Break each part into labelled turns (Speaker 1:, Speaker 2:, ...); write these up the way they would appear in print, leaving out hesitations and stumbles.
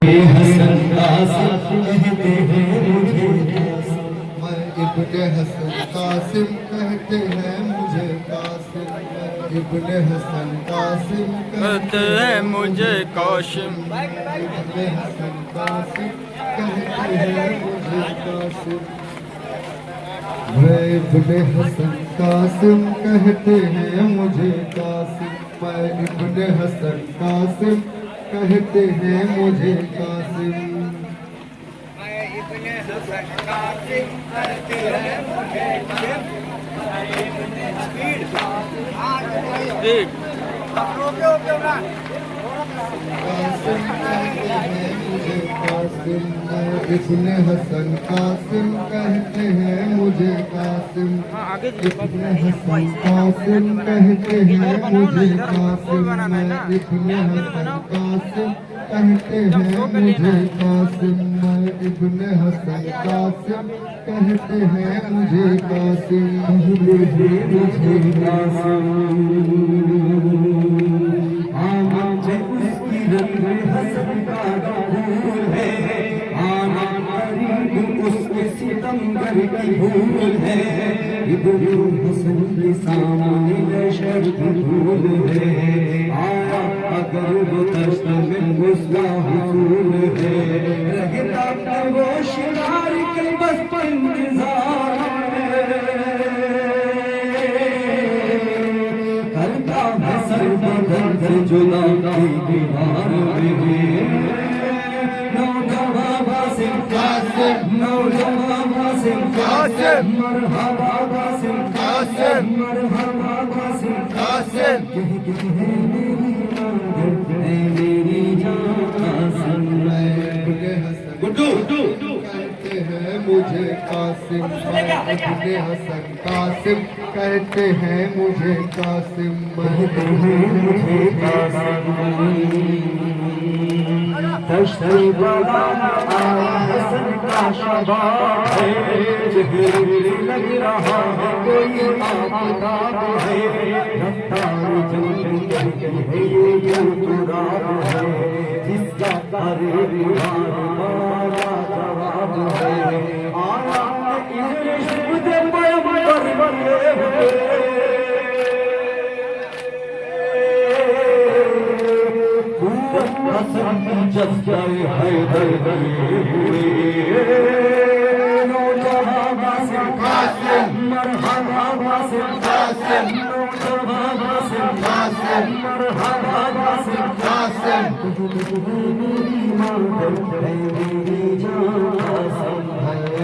Speaker 1: हसन कासिम कहते हैं मुझे, मैं इब्ने हसन कासिम कहते हैं मुझे कासिम, इब्ने हसन कासिम कहते हैं मुझे कासिम, इब्ने हसन कासिम कहते हैं मुझे कासिम, मैं इब्ने हसन कासिम कहते हैं मुझे कासिम, मैं इब्ने हसन कासिम कहते हैं मुझे कासिम, मैं इब्ने हसन कासिम कहते हैं मुझे कासिम, कासिम कहते हैं मुझे कासिम, मैं इब्ने हसन कासिम कहते हैं मुझे कासिम, इब्ने हसन कासिम कहते हैं मुझे कासिम, मैं इब्ने हसन कासिम कहते हैं मुझे कासिम, मैं इब्ने हसन कासिम कहते हैं मुझे कासिम, मुझे कासिम उसकी रंग हसन का फूल है, आना करीब उसके सितमगर की भूल है, इब्ने हसन के सामने दहशत की भूल है, आया अगर वो दश्त में गुस्सा हुसूल है, रहता है वो शिकार के बस इंतजार से जुदा की दीवार में, नौजवान से कासिम, नौजवान से कासिम, मरहबा से कासिम, मरहबा से कासिम, कहते हैं मेरी जान कासिम, मैं इब्ने हसन गुड्डू कहते हैं मुझे कासिम, मैं इब्ने हसन कासिम कहते हैं मुझे कासिम, कहते हैं मुझे कासिम, तश्री बगाना आया हसन का शबाब है, जिगरी लग रहा है कोई आफताब है, रफ्तार जंगल की है ये तुराब है, जिसका करे दीवार जवाब है, आया इब्ने शुद्ध पैगंबर बने हुए, हसन जब जाए हैदर बने हुए, नौजवान से कासिम, मरहबा से कासिम, नौजवान से कासिम, मरहबा से कासिम, मेरी जान कासिम,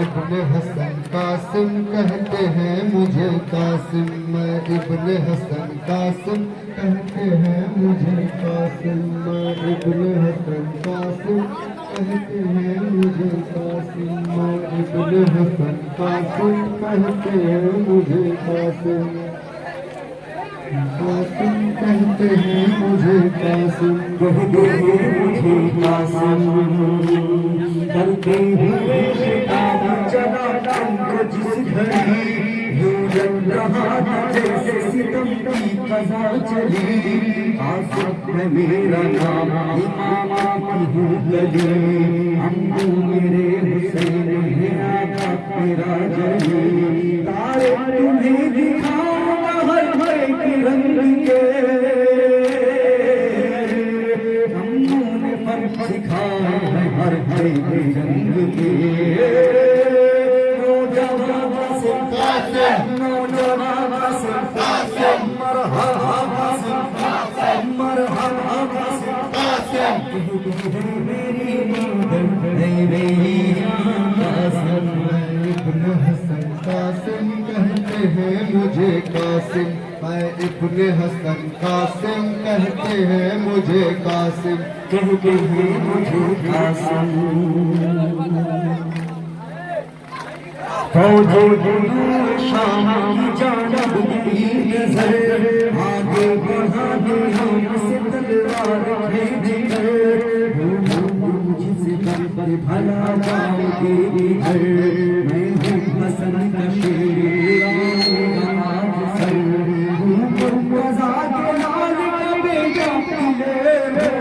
Speaker 1: इब्ने हसन कासिम कहते हैं मुझे कासिम, मैं इब्ने हसन कासिम कहते हैं मुझे कासिम, मैं इब्ने हसन कासिम कहते हैं मुझे कासिम, मैं इब्ने हसन कासिम कहते हैं मुझे कासिम, कासिम कहते हैं मुझे कासिम, कहते हैं मुझे कासिम, करते हुए शिकार चला तुमको जिस घड़ी, यूं जल रहा जैसे सितम की कज़ा चली, कासिम है मेरा नाम इमामा की हूँ गली, अम्मू मेरे हुसैन है आका तेरा जली, तारे तुम्हें दिखाऊंगा हर एक रंग के, अम्मू ने फर्क सिखाया है हर एक रंग के, नौजवान से कासिम, नौजवान से कासिम, मरहबा से कासिम, मरहबा से कासिम, मेरी मेरी जान कासिम, इब्ने हसन कासिम कहते हैं मुझे कासिम, मैं इब्ने हसन कासिम कहते हैं मुझे कासिम, कहते हैं मुझे कासिम, फौजे शाम की जानब की नजर, आगे बढ़ा दे हमसे तलवार खींच कर, जिस दम पर भला जाओगे इधर, मैं हूँ हसन का शेर आज सर, मुर्तज़ा के लाल का बेटा ले लो,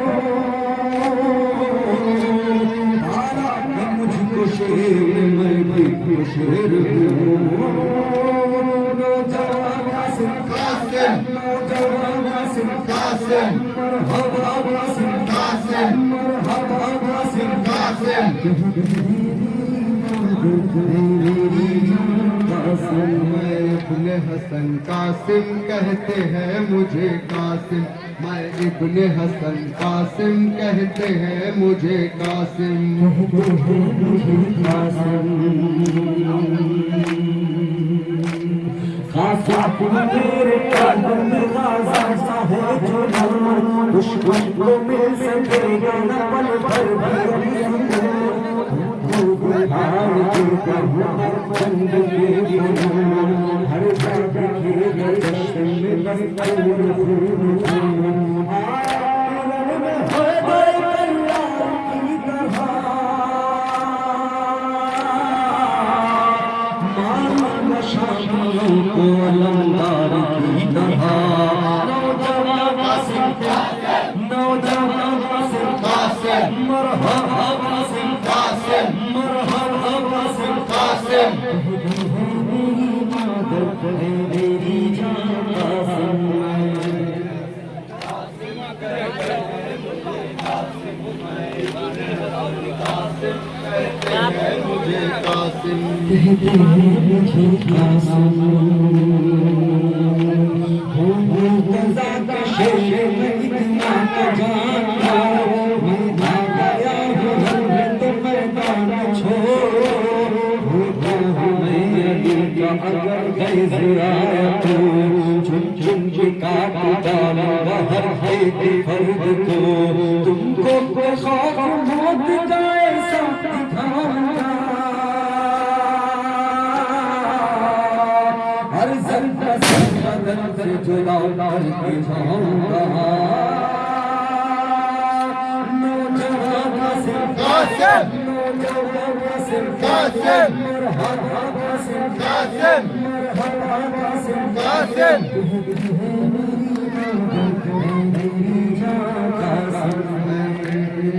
Speaker 1: कासिम मरहबा कासिम कासिम मरहबा कासिम कासिम मैं इब्ने हसन कासिम कहते हैं मुझे कासिम मैं इब्ने हसन कासिम कहते हैं मुझे कासिम खासा तेरे कदम गाज़ा सा है जो दुश्मन को मिल सकेगा न पल भर भी जंग हर को अलंकार की तरह नौजवान कासिम कासिम मरहबा कासिम कासिम मरहबा कासिम कासिम मेरी जान कासिम मुझे कासिम कहते हैं मुझे कासिम गज़ा का शेर मैं इतना तो जानता मैं भागा हूँ तो मैदान छोड़ो होता हूँ मैं अली का अगर गए ज़ियारत चुन चुन के काट डालूंगा हर एक फर्द को तुमको कोई खौफ मौत का ऐसा दिखाऊंगा हर ज़र्रा बदन से जुदा करके जाऊंगा नौजवान कासिम कासिम नौजवान कासिम कासिम मरहबा कासिम कासिम मरहबा कासिम कासिम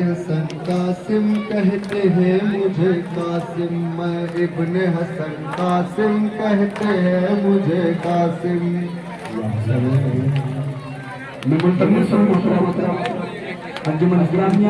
Speaker 1: हसन कासिम कहते हैं मुझे कासिम मैं इब्ने हसन कासिम कहते हैं मुझे Qasim Memang termasuk anjuman Islamnya